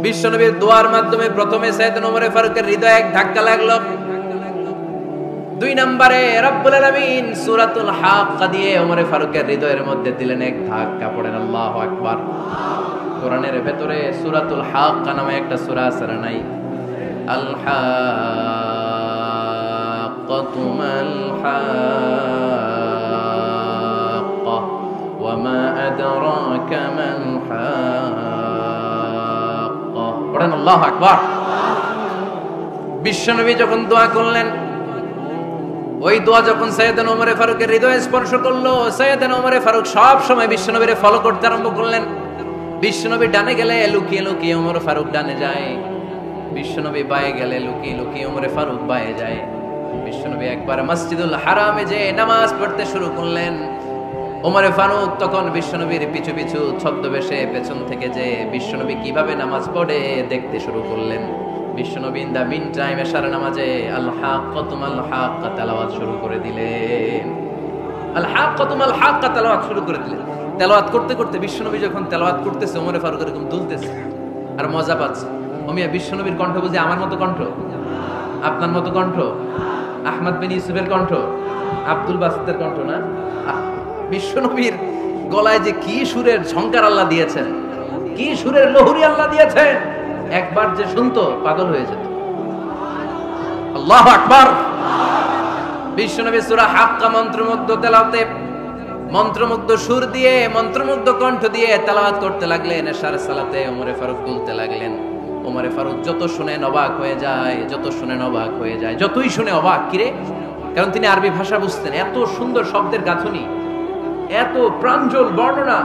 বিশ্বনবীর দোয়ার মাধ্যমে প্রথমে সাইয়েদনা ওমর ফারুকের হৃদয়ে এক ধাক্কা লাগলো। 2 নম্বরে রব্বুল আলামিন সূরাতুল হাক্কা দিয়ে ওমর ফারুকের হৃদয়ের মধ্যে দিলেন এক ধাক্কা। পড়েন আল্লাহু আকবার। কোরআনের ভেতরে সূরাতুল হাক্কা নামে একটা সূরা আছে না নাই? আল হাক্কাতু মাল হাক্কা ওয়া মা আদরাকা মাল হাক্কা। পড়েন আল্লাহু আকবার। বিশ্বনবী যখন দোয়া করলেন, ওই দোয়া যখন সাইয়েদনা ওমর ফারুকের হৃদয়ে স্পর্শ করলো, সাইয়েদনা ওমর ফারুক সব সময় বিশ্বনবীর ফলো করতে আরম্ভ করলেন। বিশ্বনবী ডানে গেলে লুকিয়ে লুকিয়ে ওমর ফারুক ডানে যায়, বিশ্বনবী বায়ে গেলে লুকিয়ে লুকিয়ে ওমর ফারুক বায়ে যায়। বিশ্বনবী একবার মসজিদুল হারামে যে নামাজ পড়তে শুরু করলেন, ওমর ফারুক তখন বিশ্বনবীর পিছু পিছু ছদ্মবেশে পেছন থেকে যে বিশ্বনবী কিভাবে নামাজ পড়ে দেখতে শুরু করলেন। বিশ্বনবী ইন দা মিন টাইম এশার নামাজে আল হাক্কাতু মাল হাক্কা তেলাওয়াত শুরু করে দিলেন। আল হাক্কাতু মাল হাক্কা তেলাওয়াত শুরু করে দিলেন। তেলাওয়াত করতে করতে বিশ্বনবী যখন তেলাওয়াত করতেছে, ওমর ফারুক এরকম দুলতেছে আর মজা পাচ্ছে। ওমিয়া বিশ্বনবীর কণ্ঠ বুঝি আমার মতো কণ্ঠ, আপনার মতো কণ্ঠ, আহমদ বিন ইউসুফের কণ্ঠ, আব্দুল বাসিতের কণ্ঠ না? বিশ্বনবীর গলায় যে কি সুরের ঝংকার আল্লাহ দিয়েছেন, কি সুরের লহরী আল্লাহ দিয়েছেন, একবার যে শুনতো পাগল হয়ে যেত। আল্লাহু আকবার। বিশ্বনবী সূরা হাক্কা মন্ত্রমুগ্ধ তেলাওয়াতে, মন্ত্রমুগ্ধ সুর দিয়ে, মন্ত্রমুগ্ধ কণ্ঠ দিয়ে তেলাওয়াত করতে লাগলেন। এশার সালাতে ওমর ফারুক বলতে লাগলেন। ওমর ফারুক যত শুনে অবাক হয়ে যায়, যত শুনে অবাক হয়ে যায়, যতই শুনে অবাক। কিরে? কারণ তিনি আরবি ভাষা বুঝতেন। এত সুন্দর শব্দের গাঁথনি, এত প্রাঞ্জল বর্ণনা,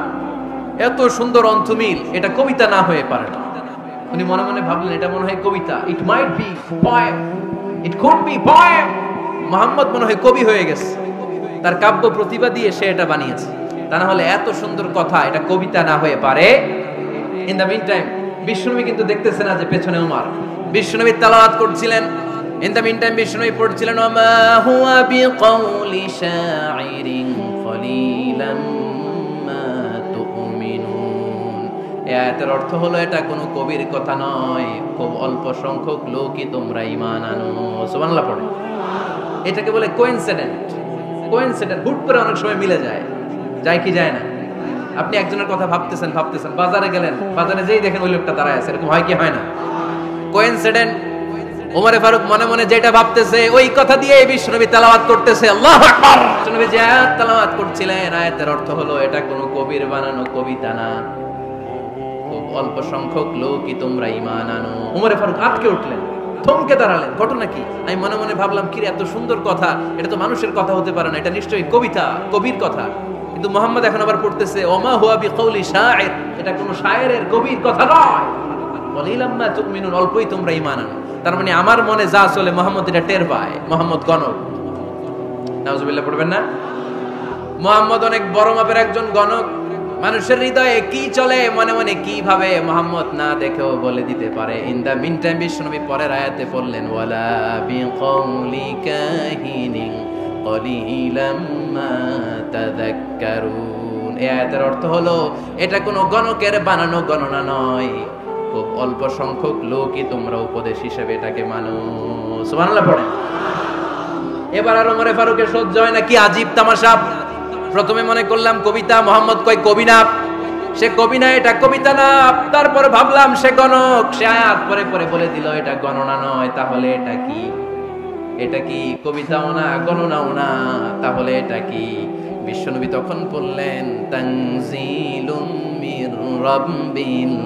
এত সুন্দর অন্তমিল, এটা কবিতা না হয়ে পারে না। উনি মনে মনে ভাবলেন এটা মনে হয় কবিতা। It might be poem, it could be poem. Muhammad মনে হয় কবি হয়ে গেছে, তার কাব্য প্রতিভা দিয়ে সে এটা বানিয়েছে। তা না হলে এত সুন্দর কথা এটা কবিতা না হয়ে পারে। ইন দ্য মিন টাইম বিশ্বনবী কিন্তু দেখতেছে না যে পেছনে ওমর। বিশ্বনবী তেলাওয়াত করছিলেন। ইন দ্য মিন টাইম বিশ্বনবী পড়ছিলেন ওমা হুয়া বিকাউলি শাইরিন কলিলাম মা তুমিনুন। এই আয়াতের অর্থ হলো এটা কোনো কবির কথা নয়, খুব অল্প সংখ্যক লোকই তোমরা ঈমান আনো। সুবহানাল্লাহ পড়ে। এটাকে বলে কোইন্সিডেন্ট। কোইন্সিডেন্ট হুট করে অনেক সময় মিলে যায়, যায় কি যায় না? আপনি একজনের কথা ভাবতেছেন ভাবতেছেন, বাজারে গেলেন, বাজারে যেই দেখেন ওই লোকটা দাঁড়ায় আছে, এরকম হয় কি হয় না? কোইন্সিডেন্ট। ওমর ফারুক মনে মনে যেটা ভাবতেছে ওই কথা দিয়ে বিশ্বনবী তেলাওয়াত করতেছে। আল্লাহু আকবার। বিশ্বনবী যে আয়াত তেলাওয়াত করছিলেন, আয়াতের অর্থ হলো এটা কোনো কবির বানানো কবিতা না, খুব অল্প সংখ্যক লোকই তোমরা ঈমান আনো। ওমর ফারুক আটকে উঠলেন, থমকে দাঁড়ালেন। ঘটনা কি? আমি মনে মনে ভাবলাম কি এত সুন্দর কথা, এটা তো মানুষের কথা হতে পারে না, এটা নিশ্চয়ই কবিতা, কবির কথা। কিন্তু মুহাম্মদ এখন আবার পড়তেছে ওমা হুয়া বিকাউলি শাইর, এটা কোনো শায়েরের কবির কথা নয়। কলিলাম মা তুমিনুন, অল্পই তোমরা ঈমান আনো। তার মানে আমার মনে যা চলে মুহাম্মদ এটা টের পায়। মুহাম্মদ গণক। নাউজুবিল্লাহ পড়বেন না? মুহাম্মদ অনেক বড় মাপের একজন গণক। মানুষের হৃদয়ে কি চলে, মনে মনে কি ভাবে, মুহাম্মদ না দেখেও বলে দিতে পারে। ইন দা মিন টাইম বিশ্বনবী পরের আয়াতে পড়লেন ওয়ালা বিকাউলি কাহিনিন কলিলাম মা তাযাক্কারুন। এই আয়াতের অর্থ হলো এটা কোনো গণকের বানানো গণনা নয়, খুব অল্প সংখ্যক লোকই তোমরা উপদেশ হিসেবে এটাকে মানো। সুবহানাল্লাহ পড়ে। এবার আর ওমর ফারুকের সহ্য হয় না, কি আজীব তামাশা। প্রথমে মনে করলাম কবিতা, মোহাম্মদ কয় কবি না, সে কবি না, এটা কবিতা না। তারপর ভাবলাম সে গণক, সে আয়াত পরে পরে বলে দিল এটা গণনা নয়, তাহলে এটা কি? এটা কি কবিতাও না, গণনাও না, তাহলে এটা কি? বিশ্বনবী তখন বললেন তানজিলুম মির রাব্বিল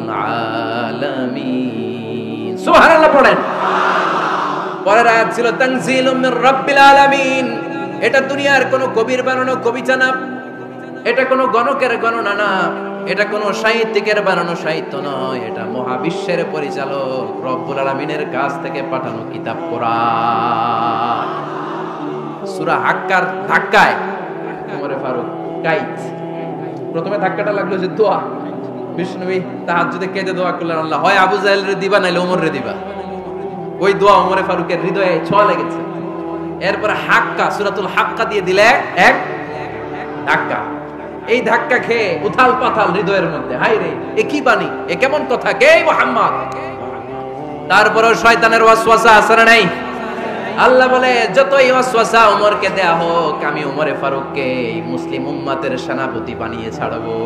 আলামিন। সুবহানাল্লাহ পড়েন। পরের আয়াত ছিল তানজিলুম মির রাব্বিল আলামিন। এটা দুনিয়ার কোনো কবির বানানো কবিতা না, এটা কোনো গণকের গণনা না, এটা কোনো সাহিত্যিকের বানানো সাহিত্য নয়, এটা মহাবিশ্বের পরিচালক রব্বুল আলামিনের কাছ থেকে পাঠানো কিতাব কোরআন। সূরা হাক্কার ধাক্কায় ওমর ফারুক কাইত। প্রথমে ধাক্কাটা লাগলো যে দোয়া। বিশ্বনবী তাহাজ্জুদে কেঁদে দোয়া করলেন, আল্লাহ হয় আবু জাহেলরে দিবা নাইলে ওমররে দিবা। ওই দোয়া ওমর ফারুকের হৃদয়ে ছোঁয়া লেগেছে। এরপরে হাক্কা, সূরাতুল হাক্কা দিয়ে দিলে এক ধাক্কা। এই ধাক্কা খেয়ে উথাল পাথাল হৃদয়ের মধ্যে, হায় রে এ কি বাণী, এ কেমন কথা, কে মুহাম্মদ? তারপরেও শয়তানের ওয়াসওয়াসা আছে না নাই? আল্লাহ বলে যতই ওয়াসওয়াসা ওমরকে দেয়া হোক, আমি ওমরে ফারুককে মুসলিম উম্মতের সেনাপতি বানিয়ে ছাড়বো।